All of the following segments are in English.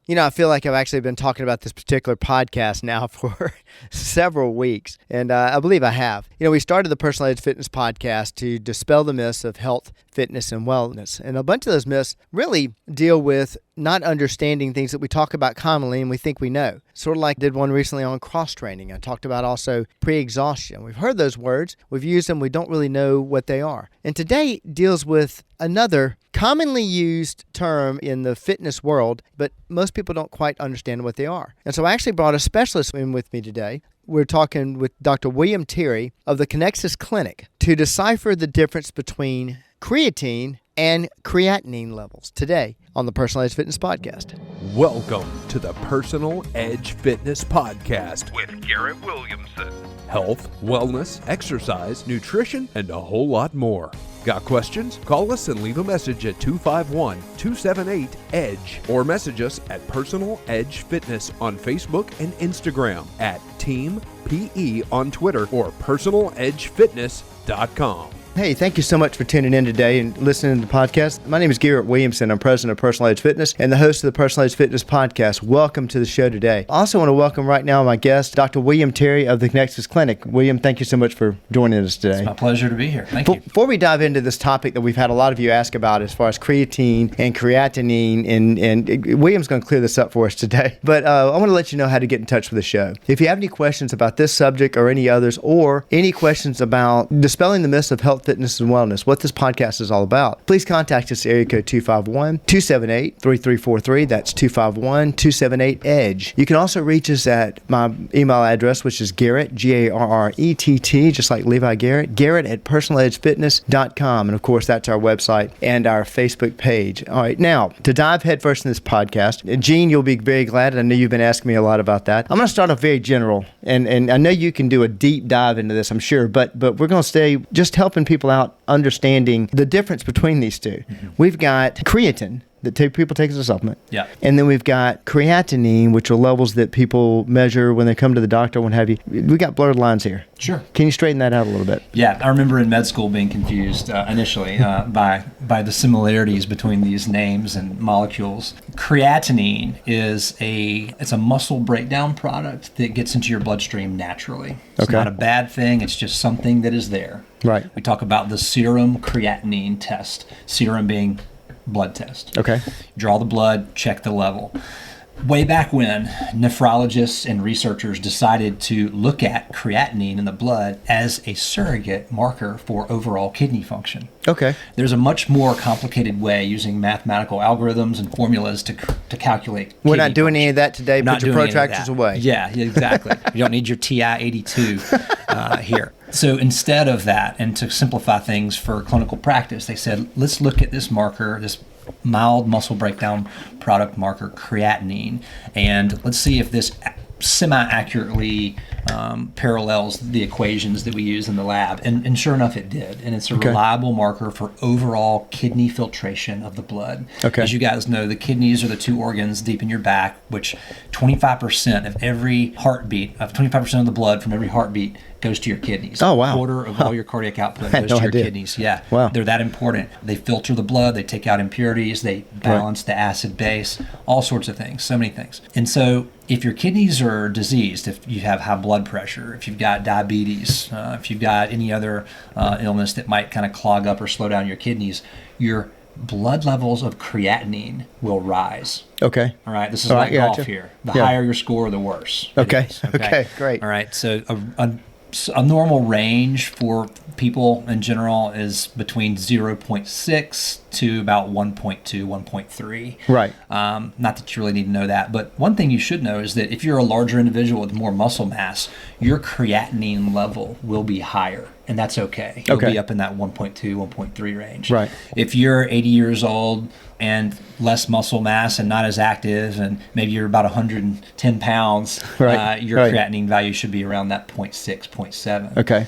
I feel like I've actually been talking about this particular podcast now for several weeks, and I believe I have. We started the Personal Edge Fitness podcast to dispel the myths of health, fitness, and wellness. And a bunch of those myths really deal with not understanding things that we talk about commonly and we think we know. Sort of like I did one recently on cross-training. I talked about also pre-exhaustion. We've heard those words, we've used them, we don't really know what they are. And today deals with another commonly used term in the fitness world, but most people don't quite understand what they are. And so I actually brought a specialist in with me today. We're talking with Dr. William Terry of the Connexus Clinic to decipher the difference between creatine and creatinine levels today on the Personal Edge Fitness Podcast. Welcome to the Personal Edge Fitness Podcast with Garrett Williamson. Health, wellness, exercise, nutrition, and a whole lot more. Got questions? Call us and leave a message at 251-278-EDGE or message us at Personal Edge Fitness on Facebook and Instagram, at Team PE on Twitter, or personaledgefitness.com. Hey, thank you so much for tuning in today and listening to the podcast. My name is Garrett Williamson. I'm president of Personal Edge Fitness and the host of the Personal Edge Fitness Podcast. Welcome to the show today. I also want to welcome right now my guest, Dr. William Terry of the Connexus Clinic. William, thank you so much for joining us today. It's my pleasure to be here. Thank you. Before we dive into this topic that we've had a lot of you ask about as far as creatine and creatinine, and William's going to clear this up for us today, but I want to let you know how to get in touch with the show. If you have any questions about this subject or any others, or any questions about dispelling the myths of health, fitness, and wellness, what this podcast is all about, please contact us at area code 251-278-3343. That's 251-278-EDGE. You can also reach us at my email address, which is Garrett, Garrett, just like Levi Garrett, Garrett at personaledgefitness.com. And of course, that's our website and our Facebook page. All right, now, to dive headfirst in this podcast, Gene, you'll be very glad, and I know you've been asking me a lot about that. I'm going to start off very general, and I know you can do a deep dive into this, I'm sure, but we're going to stay just helping people out understanding the difference between these two. Mm-hmm. We've got creatine that people take as a supplement. Yeah. And then we've got creatinine, which are levels that people measure when they come to the doctor, what have you. We got blurred lines here. Sure. Can you straighten that out a little bit? Yeah, I remember in med school being confused initially by the similarities between these names and molecules. Creatinine is it's a muscle breakdown product that gets into your bloodstream naturally. It's not a bad thing. It's just something that is there. Right. We talk about the serum creatinine test. Serum being blood test. Okay. Draw the blood, check the level. Way back when, nephrologists and researchers decided to look at creatinine in the blood as a surrogate marker for overall kidney function. Okay. There's a much more complicated way using mathematical algorithms and formulas to calculate. We're not doing any of that today. Put your protractors away. Yeah, exactly. You don't need your TI-82 here. So instead of that, and to simplify things for clinical practice, they said, let's look at this marker, this mild muscle breakdown product marker, creatinine, and let's see if this semi-accurately parallels the equations that we use in the lab. And sure enough, it did. And it's a reliable marker for overall kidney filtration of the blood. Okay. As you guys know, the kidneys are the two organs deep in your back, which 25% of every heartbeat, 25% of the blood from every heartbeat goes to your kidneys. Oh, wow. A quarter of all your cardiac output goes to your kidneys. Yeah. Wow. They're that important. They filter the blood. They take out impurities. They balance the acid base, all sorts of things, so many things. And so if your kidneys are diseased, if you have high blood pressure, if you've got diabetes, if you've got any other illness that might kind of clog up or slow down your kidneys, your blood levels of creatinine will rise. Okay. All right. This is like golf here. The higher your score, the worse. Okay. Okay. Great. All right. So a normal range for people in general is between 0.6 to about 1.2, 1.3. Right. Not that you really need to know that, but one thing you should know is that if you're a larger individual with more muscle mass, your creatinine level will be higher, and that's okay. You'll be up in that 1.2, 1.3 range. Right. If you're 80 years old and less muscle mass and not as active, and maybe you're about 110 pounds, your creatinine value should be around that 0.6, 0.7. Okay.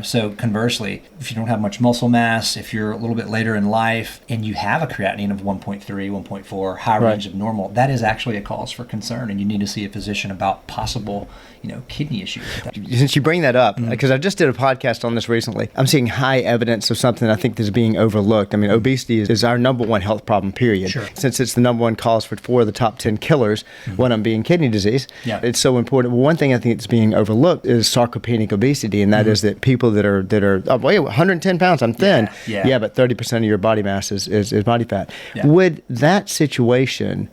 So conversely, if you don't have much muscle mass, if you're a little bit later in life and you have a creatinine of 1.3, 1.4, high range of normal, that is actually a cause for concern, and you need to see a physician about possible, kidney issues. Since you bring that up, because I just did a podcast on this recently. I'm seeing high evidence of something I think that's being overlooked. I mean, obesity is our number one health problem, period. Sure. Since it's the number one cause for 4 of the top 10 killers, one of them being kidney disease. Yeah. It's so important. Well, one thing I think that's being overlooked is sarcopenic obesity, and that is that people that are oh, wait, 110 pounds, I'm thin. Yeah. But 30% of your body mass is body fat. Yeah. Would that situation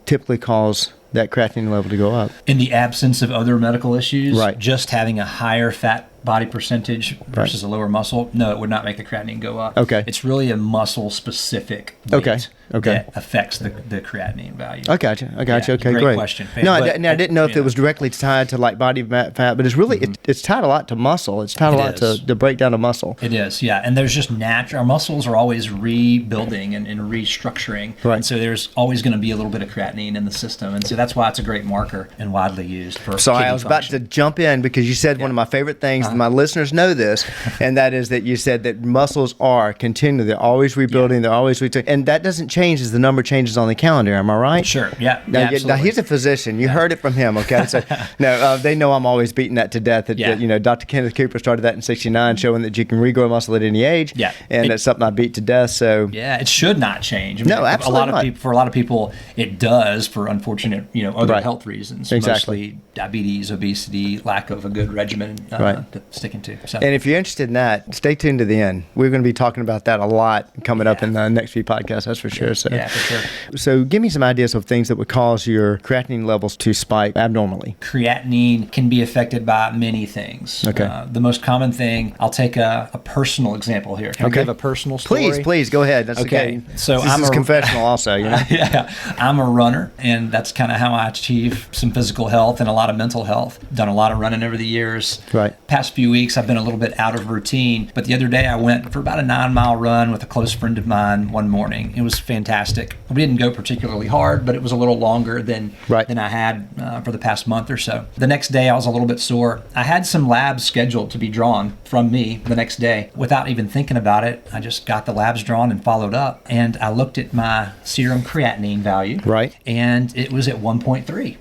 typically cause that creatinine level to go up? In the absence of other medical issues, Right. just having a higher fat body percentage versus a lower muscle, no, it would not make the creatinine go up. Okay. It's really a muscle specific weight Okay. that affects the creatinine value. I got you. Okay, great question. No, I But, didn't know if it was directly tied to like body fat, but it's really it's tied a lot to muscle. It's tied a lot to the breakdown of muscle. It is, yeah. And there's just our muscles are always rebuilding and restructuring. Right. And so there's always going to be a little bit of creatinine in the system. And so that's why it's a great marker and widely used for Sorry, kidney I was about function. to jump in because you said one of my favorite things. My listeners know this, and that is that you said that muscles are continually, they're always rebuilding, they're always and that doesn't change as the number changes on the calendar. Am I right? Sure. Yeah. Now, absolutely. now he's a physician. You heard it from him, okay? So, no, they know I'm always beating that to death. That, Dr. Kenneth Cooper started that in '69, showing that you can regrow muscle at any age. Yeah. And that's something I beat to death. So, yeah, it should not change. I mean, No, absolutely not. For a lot of people, it does for unfortunate, other Right. health reasons. Exactly. Mostly diabetes, obesity, lack of a good regimen Right. to sticking to. So. and if you're interested in that, stay tuned to the end. We're going to be talking about that a lot coming up in the next few podcasts. That's for sure. So, yeah, for sure. So, give me some ideas of things that would cause your creatinine levels to spike abnormally. Creatinine can be affected by many things. Okay. The most common thing, I'll take a personal example here. Can I give a personal story? Please go ahead. That's Okay. So this is confessional also, you know. Yeah, I'm a runner, and that's kind of how I achieve some physical health and a lot of mental health. Done a lot of running over the years. Right. Past few weeks, I've been a little bit out of routine, but the other day I went for about a 9-mile run with a close friend of mine one morning. It was fantastic. We didn't go particularly hard, but it was a little longer than I had for the past month or so. The next day, I was a little bit sore. I had some labs scheduled to be drawn from me the next day. Without even thinking about it, I just got the labs drawn and followed up, and I looked at my serum creatinine value. Right. And it was at 1.3.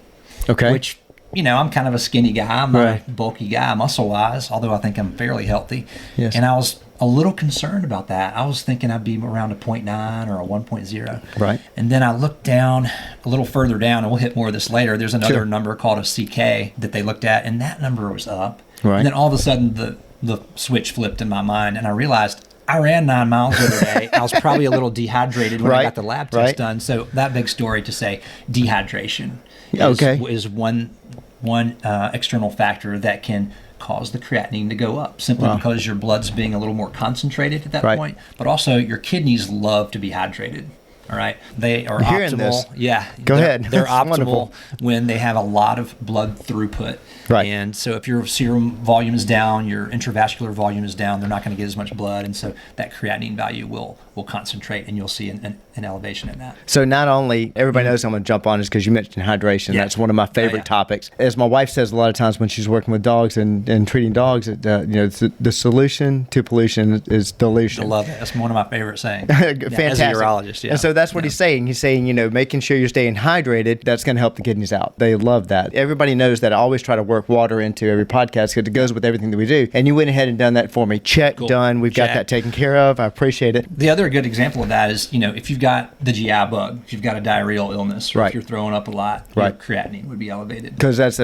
Okay. Which, I'm kind of a skinny guy. I'm a bulky guy muscle-wise, although I think I'm fairly healthy. Yes. And I was a little concerned about that. I was thinking I'd be around a 0.9 or a 1.0. Right. And then I looked down, a little further down, and we'll hit more of this later. There's another number called a CK that they looked at, and that number was up. Right. And then all of a sudden, the switch flipped in my mind, and I realized I ran 9 miles the other day. I was probably a little dehydrated when I got the lab test done. So that big story to say dehydration is one external factor that can cause the creatinine to go up simply because your blood's being a little more concentrated at that point. But also your kidneys love to be hydrated. All right. They are optimal. This. Yeah. Go ahead. They're optimal wonderful. when they have a lot of blood throughput. Right. And so if your serum volume is down, your intravascular volume is down, they're not going to get as much blood. And so that creatinine value will concentrate, and you'll see an elevation in that. So not only, everybody knows I'm going to jump on this because you mentioned hydration. Yeah. That's one of my favorite topics. As my wife says a lot of times when she's working with dogs and treating dogs, the solution to pollution is dilution. I love it. That's one of my favorite sayings. Fantastic. As a urologist, And so that's what he's saying. He's saying, making sure you're staying hydrated, that's going to help the kidneys out. They love that. Everybody knows that I always try to work water into every podcast because it goes with everything that we do. And you went ahead and done that for me. Check, done. We've got that taken care of. I appreciate it. The other good example of that is, if you've got the GI bug, if you've got a diarrheal illness, or if you're throwing up a lot, your creatinine would be elevated. Because that's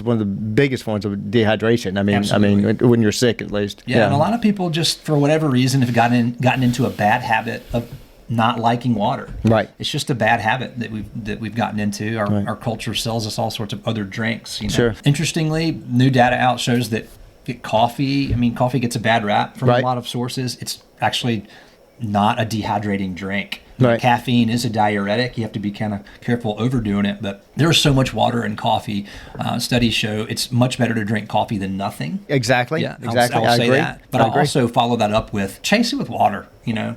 one of the biggest forms of dehydration. I mean, when you're sick, at least. Yeah, and a lot of people just, for whatever reason, have gotten into a bad habit of not liking water. Right. It's just a bad habit that we've gotten into. Our culture sells us all sorts of other drinks. Sure. Interestingly, new data out shows that coffee gets a bad rap from a lot of sources. It's actually not a dehydrating drink. Right. Caffeine is a diuretic. You have to be kind of careful overdoing it, but there's so much water in coffee. Studies show it's much better to drink coffee than nothing. Exactly. Yeah, exactly. I'll say agree. that. But I'll also follow that up with chase it with water.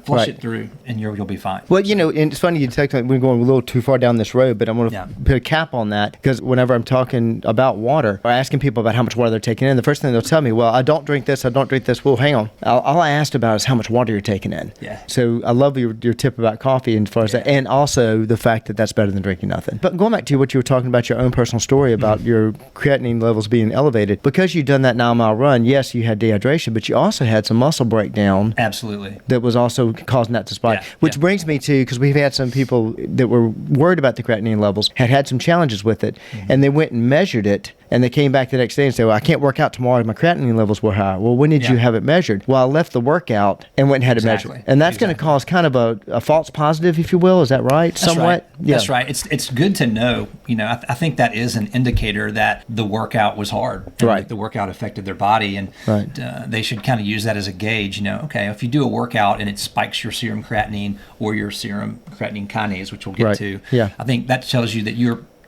Flush it through, and you'll be fine. Well, and it's funny we're going a little too far down this road, but I'm going to put a cap on that because whenever I'm talking about water or asking people about how much water they're taking in, the first thing they'll tell me, well, I don't drink this, I don't drink this. Well, hang on. All I asked about is how much water you're taking in. Yeah. So I love your tip about coffee. coffee as far as that, and also the fact that that's better than drinking nothing. But going back to what you were talking about, your own personal story about your creatinine levels being elevated, because you'd done that 9-mile run, yes, you had dehydration, but you also had some muscle breakdown. Absolutely. That was also causing that to spike. Which brings me to, because we've had some people that were worried about the creatinine levels, had some challenges with it, and they went and measured it, and they came back the next day and said, well, I can't work out tomorrow. My creatinine levels were high. Well, when did you have it measured? Well, I left the workout and went and had it measured. And that's going to cause kind of a false positive, if you will. Is that right? That's somewhat? Right. Yeah. That's right. It's good to know. I think that is an indicator that the workout was hard. And right. the workout affected their body. And they should kind of use that as a gauge. Okay, if you do a workout and it spikes your serum creatinine or your serum creatinine kinase, which we'll get to, I think that tells you that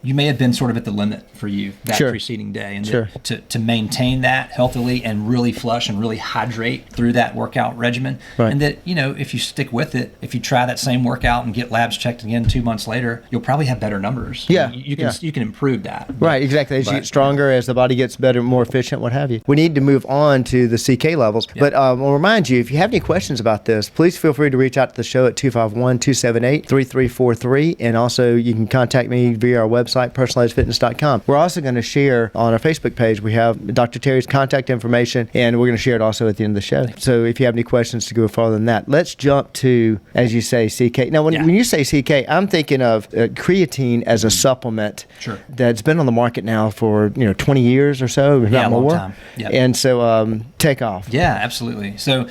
you may have been sort of at the limit for you that preceding day. And to maintain that healthily and really flush and really hydrate through that workout regimen. Right. And that, if you stick with it, if you try that same workout and get labs checked again 2 months later, you'll probably have better numbers. Yeah. You can improve that. Right, exactly. As you get stronger, as the body gets better, more efficient, what have you. We need to move on to the CK levels. Yeah. But I'll remind you, if you have any questions about this, please feel free to reach out to the show at 251-278-3343. And also, you can contact me via our website, personalizedfitness.com. We're also going to share on our Facebook page, we have Dr. Terry's contact information, and we're going to share it also at the end of the show. So if you have any questions to go farther than that, let's jump to, as you say, CK. Now, when you say CK, I'm thinking of creatine as a supplement that's been on the market now for 20 years or so, if not more. Long time. Yep. And so take off. Yeah, absolutely. So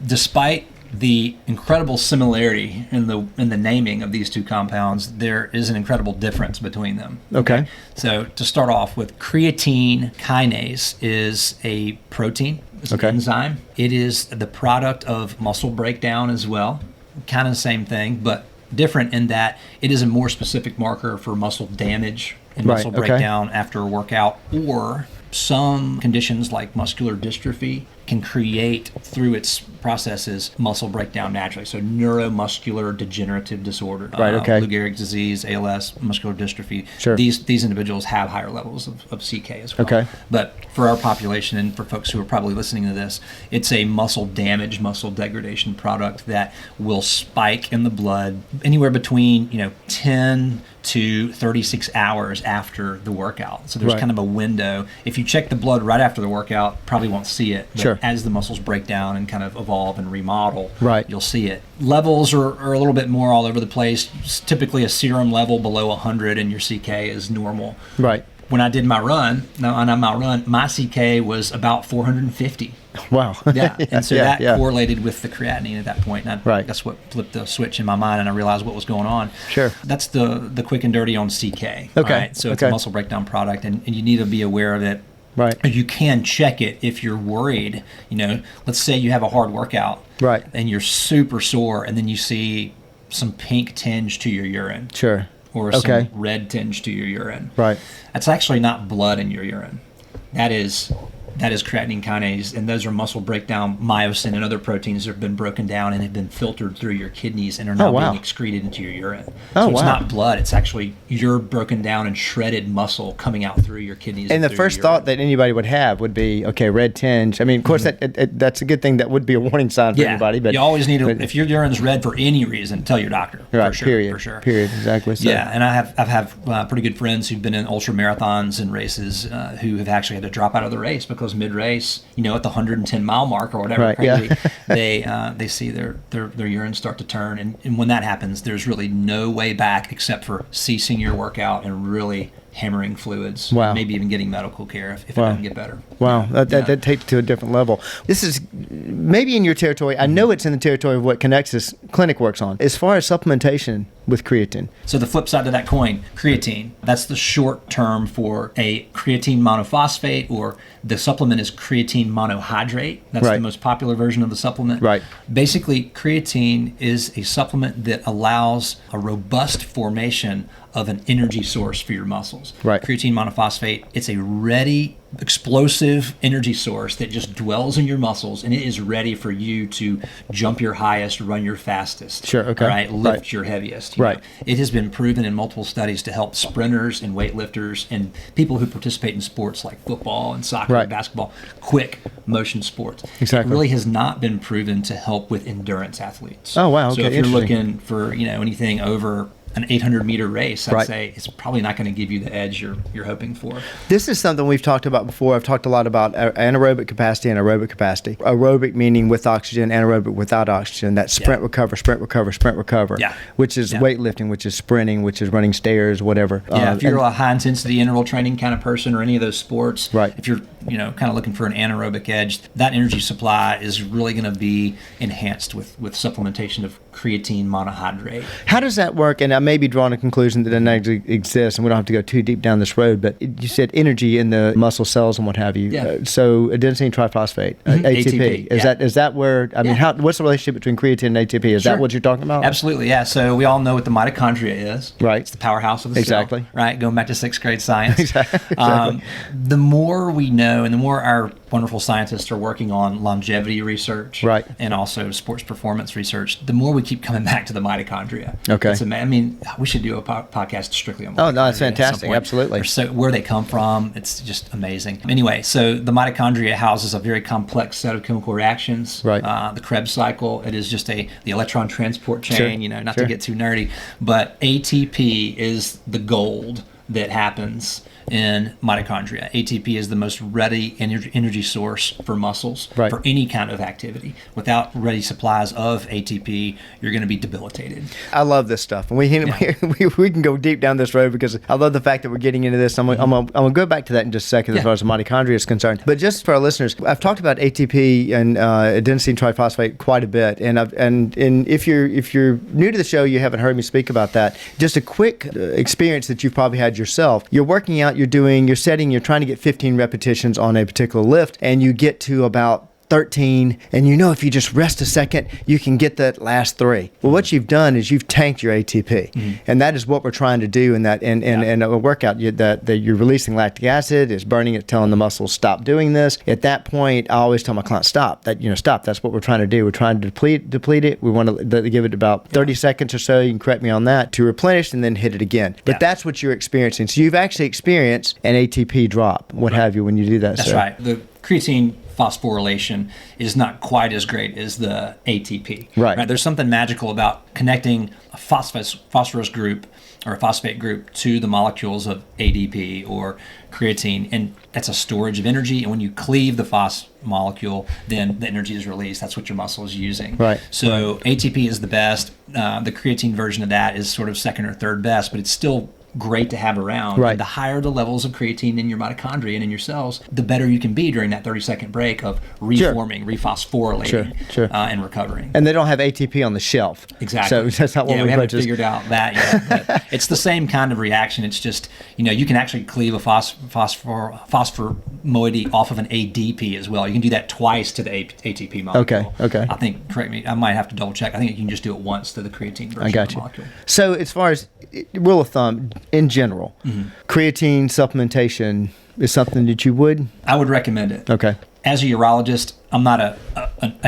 despite the incredible similarity in the naming of these two compounds, there is an incredible difference between them. Okay. So to start off with, creatine kinase is a protein. It's an enzyme. It is the product of muscle breakdown as well. Kind of the same thing, but different in that it is a more specific marker for muscle damage and muscle breakdown after a workout, or some conditions like muscular dystrophy can create, through its processes, muscle breakdown naturally. So neuromuscular degenerative disorder, Lou Gehrig's disease, ALS, muscular dystrophy. Sure. These individuals have higher levels of CK as well. Okay. But for our population and for folks who are probably listening to this, it's a muscle damage, muscle degradation product that will spike in the blood anywhere between 10 to 36 hours after the workout. So there's kind of a window. If you check the blood right after the workout, probably won't see it. But as the muscles break down and kind of evolve and remodel, you'll see it. Levels are a little bit more all over the place. Typically a serum level below 100 and your CK is normal. Right. When I did my run, my CK was about 450. Wow. And so that correlated with the creatinine at that point. And that's what flipped the switch in my mind, and I realized what was going on. Sure. That's the quick and dirty on CK. Okay. Right? So it's a muscle breakdown product, and you need to be aware of it. Right. You can check it if you're worried. Let's say you have a hard workout. Right. And you're super sore, and then you see some pink tinge to your urine. Sure. Or some red tinge to your urine. Right. That's actually not blood in your urine. That is creatinine kinase, and those are muscle breakdown myosin and other proteins that have been broken down and have been filtered through your kidneys and are now being excreted into your urine. So it's not blood, it's actually your broken down and shredded muscle coming out through your kidneys. And the first thought that anybody would have would be, red tinge. I mean, of course, that's a good thing. That would be a warning sign for anybody. But you always need to, if your urine's red for any reason, tell your doctor. Right, for sure. Period, exactly. So. Yeah, and I've had pretty good friends who've been in ultra marathons and races who have actually had to drop out of the race because mid-race, at the 110-mile mark or whatever, they see their urine start to turn, and when that happens, there's really no way back except for ceasing your workout and really hammering fluids. Wow. Maybe even getting medical care if it doesn't get better. Wow, that takes it to a different level. This is maybe in your territory. I know it's in the territory of what Connexus Clinic works on. As far as supplementation with creatine. So the flip side of that coin, creatine, that's the short term for a creatine monophosphate, or the supplement is creatine monohydrate. That's the most popular version of the supplement. Right. Basically, creatine is a supplement that allows a robust formation of an energy source for your muscles. Right. Creatine monophosphate, it's a ready explosive energy source that just dwells in your muscles, and it is ready for you to jump your highest, run your fastest. Sure, okay. Right, lift your heaviest. Right. Know. It has been proven in multiple studies to help sprinters and weightlifters and people who participate in sports like football and soccer and basketball, quick motion sports. Exactly. It really has not been proven to help with endurance athletes. Oh, wow. Okay. So if you're looking for, anything over an 800-meter race, I'd say it's probably not going to give you the edge you're hoping for. This is something we've talked about before. I've talked a lot about anaerobic capacity and aerobic capacity. Aerobic meaning with oxygen, anaerobic without oxygen. That sprint, recover, sprint, recover, sprint, recover, which is weightlifting, which is sprinting, which is running stairs, whatever. Yeah, if you're a high-intensity interval training kind of person or any of those sports, if you're kind of looking for an anaerobic edge, that energy supply is really going to be enhanced with supplementation of creatine monohydrate. How does that work? And I may be drawing a conclusion that doesn't actually exist, and we don't have to go too deep down this road, but you said energy in the muscle cells and what have you. So adenosine triphosphate, ATP. Is that where, what's the relationship between creatine and ATP? Is that what you're talking about? Absolutely, yeah. So we all know what the mitochondria is. Right. It's the powerhouse of the cell. Right, going back to 6th grade science. Exactly. The more we know and the more our wonderful scientists are working on longevity research and also sports performance research, the more we keep coming back to the mitochondria. Okay. We should do a podcast strictly on mitochondria. Oh, no, that's fantastic. Absolutely. So where they come from, it's just amazing. Anyway, so the mitochondria houses a very complex set of chemical reactions. Right. The Krebs cycle, it is just the electron transport chain, not to get too nerdy, but ATP is the gold that happens in mitochondria. ATP is the most ready energy source for muscles for any kind of activity. Without ready supplies of ATP, you're going to be debilitated. I love this stuff, and we can go deep down this road because I love the fact that we're getting into this. I'm gonna go back to that in just a second as far as the mitochondria is concerned. But just for our listeners, I've talked about ATP and adenosine triphosphate quite a bit, and if you're new to the show, you haven't heard me speak about that. Just a quick experience that you've probably had yourself. You're working out. You're trying to get 15 repetitions on a particular lift, and you get to about 13, and if you just rest a second, you can get that last 3. Well, what you've done is you've tanked your ATP, and that is what we're trying to do in that. In a workout, that you're releasing lactic acid, it's burning it, telling the muscles stop doing this. At that point, I always tell my clients stop. Stop. That's what we're trying to do. We're trying to deplete it. We want to give it about 30 seconds or so. You can correct me on that, to replenish and then hit it again. But that's what you're experiencing. So you've actually experienced an ATP drop, what have you, when you do that. That's right. The creatine phosphorylation is not quite as great as the ATP. Right. There's something magical about connecting a phosphorus group or a phosphate group to the molecules of ADP or creatine, and that's a storage of energy. And when you cleave the phos molecule, then the energy is released. That's what your muscle is using. Right. So ATP is the best. The creatine version of that is sort of second or third best, but it's still great to have around. Right. And the higher the levels of creatine in your mitochondria and in your cells, the better you can be during that 30-second break of reforming, rephosphorylating, and recovering. And they don't have ATP on the shelf. Exactly. So that's not what we haven't figured out that yet. But it's the same kind of reaction. It's just, you can actually cleave a phosphomoiety off of an ADP as well. You can do that twice to the ATP molecule. Okay. I think, correct me, I might have to double check. I think you can just do it once to the creatine version of the molecule. So as far as rule of thumb, in general, creatine supplementation is something that you would? I would recommend it. Okay. As a urologist, I'm not a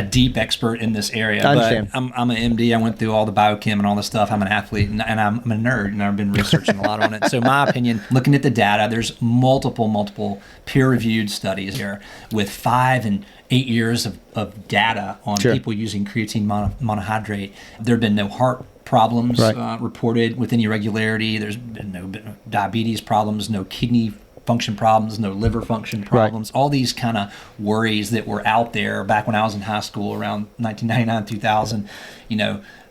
deep expert in this area. I understand. But I'm an MD. I went through all the biochem and all this stuff. I'm an athlete, and I'm a nerd, and I've been researching a lot on it. So my opinion, looking at the data, there's multiple peer-reviewed studies here with 5 and 8 years of data on people using creatine monohydrate. There have been no heart problems reported with any regularity. There's been no diabetes problems, no kidney function problems, no liver function problems, all these kind of worries that were out there back when I was in high school around 1999, 2000.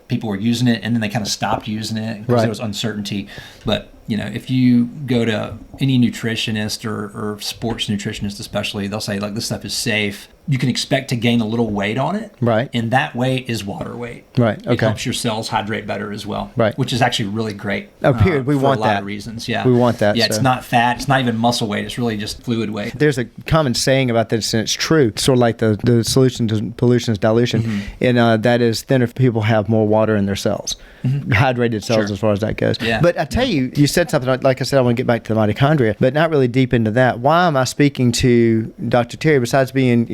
People were using it and then they kind of stopped using it because there was uncertainty. But, if you go to any nutritionist or sports nutritionist especially, they'll say, this stuff is safe. you can expect to gain a little weight on it. Right. And that weight is water weight. Right. Okay. It helps your cells hydrate better as well. Right. Which is actually really great. Period. We for want a lot that. of reasons. Yeah. We want that. Yeah. So. It's not fat. It's not even muscle weight. It's really just fluid weight. There's a common saying about this, and it's true. Sort of like the solution to pollution is dilution, and that is thinner people have more water in their cells, hydrated cells as far as that goes. Yeah. But I tell you, you said something like I said, I want to get back to the mitochondria, but not really deep into that. Why am I speaking to Dr. Terry besides being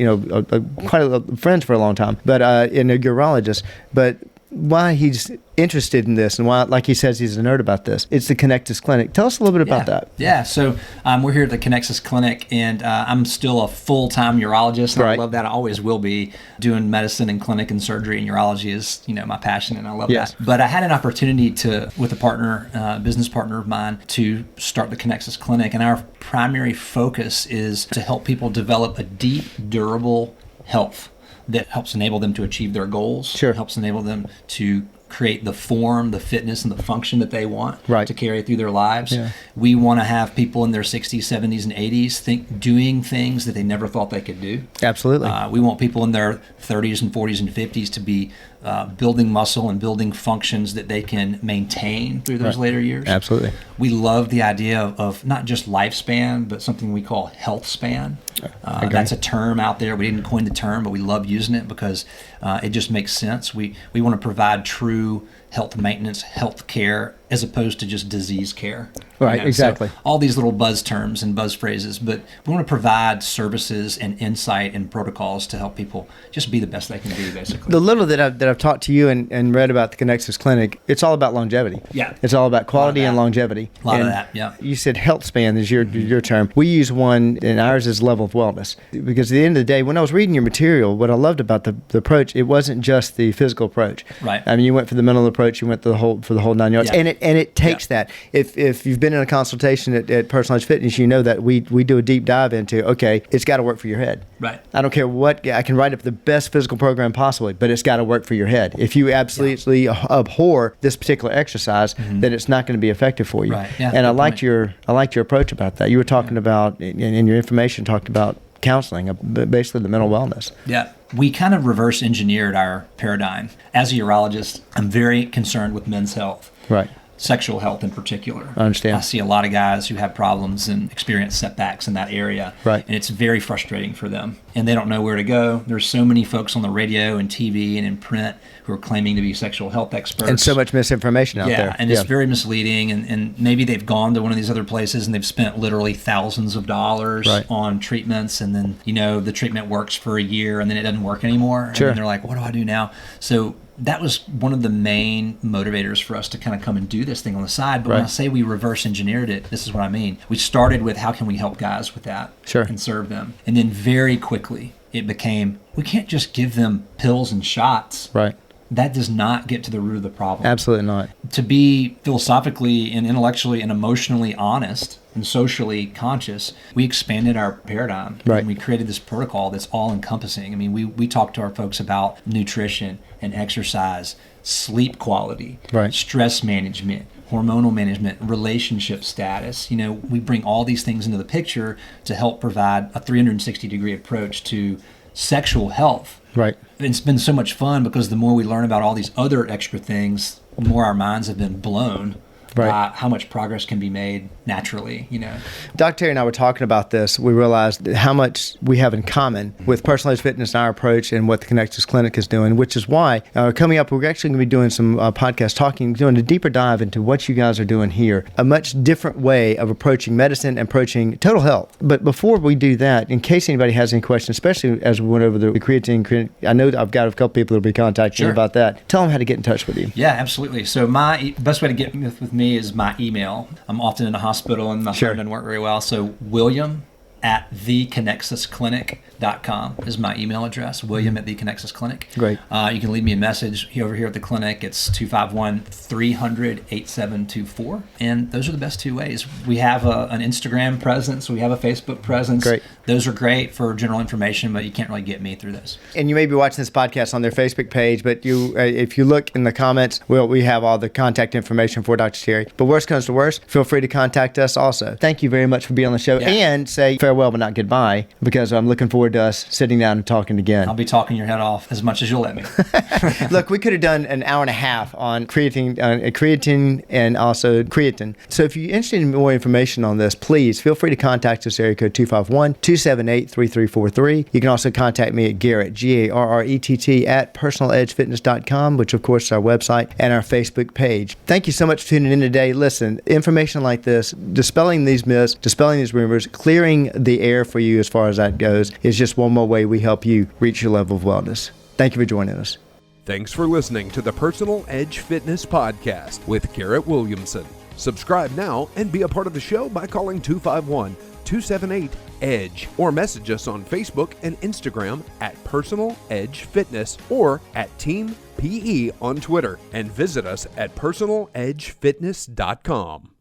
quite a friends for a long time, but and a urologist, but why he's interested in this and why, like he says, he's a nerd about this. It's the Connexus Clinic. Tell us a little bit about that. Yeah, so we're here at the Connexus Clinic, and I'm still a full-time urologist. And I love that. I always will be. Doing medicine and clinic and surgery and urology is, my passion, and I love that. But I had an opportunity with a partner, business partner of mine, to start the Connexus Clinic, and our primary focus is to help people develop a deep, durable health that helps enable them to achieve their goals. Sure. Helps enable them to create the form, the fitness, and the function that they want to carry through their lives. Yeah. We want to have people in their 60s, 70s, and 80s doing things that they never thought they could do. Absolutely. We want people in their 30s and 40s and 50s to be building muscle and building functions that they can maintain through those later years. Absolutely. We love the idea of not just lifespan, but something we call health span. That's a term out there. We didn't coin the term, but we love using it because it just makes sense. We want to provide true health maintenance, health care, as opposed to just disease care. Right, exactly. So all these little buzz terms and buzz phrases, but we want to provide services and insight and protocols to help people just be the best they can be, basically. The little that I've talked to you and read about the Connexus Clinic, it's all about longevity. Yeah. It's all about quality and longevity. A lot of that, yeah. You said health span is your term. We use one, and ours is level of wellness. Because at the end of the day, when I was reading your material, what I loved about the approach, it wasn't just the physical approach. Right. I mean, you went for the mental approach, you went for the whole 9 yards. Yeah. And it takes that. If you've been in a consultation at Personalized Fitness, you know that we do a deep dive into, okay, it's got to work for your head. Right. I don't care what, I can write up the best physical program possibly, but it's got to work for your head. If you absolutely abhor this particular exercise, then it's not going to be effective for you. Right. Yeah, and I liked your approach about that. You were talking about, in your information, talked about counseling, basically the mental wellness. Yeah. We kind of reverse engineered our paradigm. As a urologist, I'm very concerned with men's health. Right. Sexual health in particular. I understand. I see a lot of guys who have problems and experience setbacks in that area. Right. And it's very frustrating for them. And they don't know where to go. There's so many folks on the radio and TV and in print who are claiming to be sexual health experts. And so much misinformation out there. And it's very misleading. And maybe they've gone to one of these other places and they've spent literally thousands of dollars on treatments. And then, the treatment works for a year and then it doesn't work anymore. Sure. And they're like, what do I do now? So that was one of the main motivators for us to kind of come and do this thing on the side. But when I say we reverse engineered it, this is what I mean. We started with how can we help guys with that and serve them. And then very quickly it became, we can't just give them pills and shots. Right. That does not get to the root of the problem. Absolutely not. To be philosophically and intellectually and emotionally honest and socially conscious, we expanded our paradigm. Right. And we created this protocol that's all-encompassing. I mean, we talk to our folks about nutrition and exercise, sleep quality, stress management, hormonal management, relationship status. We bring all these things into the picture to help provide a 360-degree approach to sexual health. Right. It's been so much fun because the more we learn about all these other extra things, the more our minds have been blown by how much progress can be made naturally, Dr. Terry and I were talking about this. We realized how much we have in common with Personalized Fitness and our approach and what the Connexus Clinic is doing, which is why coming up, we're actually going to be doing some podcast doing a deeper dive into what you guys are doing here, a much different way of approaching medicine and approaching total health. But before we do that, in case anybody has any questions, especially as we went over the creatine, I know I've got a couple people that will be contacting you about that. Tell them how to get in touch with you. Yeah, absolutely. So my best way to get with me is my email. I'm often in a hospital and my phone doesn't work very well. So William@theconnexusclinic.com is my email address. William@theconnexusclinic. Great. You can leave me a message over here at the clinic. It's 251-300-8724. And those are the best two ways. We have an Instagram presence. We have a Facebook presence. Great. Those are great for general information, but you can't really get me through those. And you may be watching this podcast on their Facebook page, but if you look in the comments, we have all the contact information for Dr. Terry. But worst comes to worst, feel free to contact us also. Thank you very much for being on the show. And say farewell farewell but not goodbye, because I'm looking forward to us sitting down and talking again. I'll be talking your head off as much as you'll let me. Look, we could have done an hour and a half on creatine and also creatine. So if you're interested in more information on this, please feel free to contact us, area code 251-278-3343. You can also contact me at Garrett, Garrett, at personaledgefitness.com, which of course is our website and our Facebook page. Thank you so much for tuning in today. Listen, information like this, dispelling these myths, dispelling these rumors, clearing the air for you as far as that goes, is just one more way we help you reach your level of wellness. Thank you for joining us. Thanks for listening to the Personal Edge Fitness Podcast with Garrett Williamson. Subscribe now and be a part of the show by calling 251-278-EDGE or message us on Facebook and Instagram at Personal Edge Fitness or at Team PE on Twitter, and visit us at personaledgefitness.com.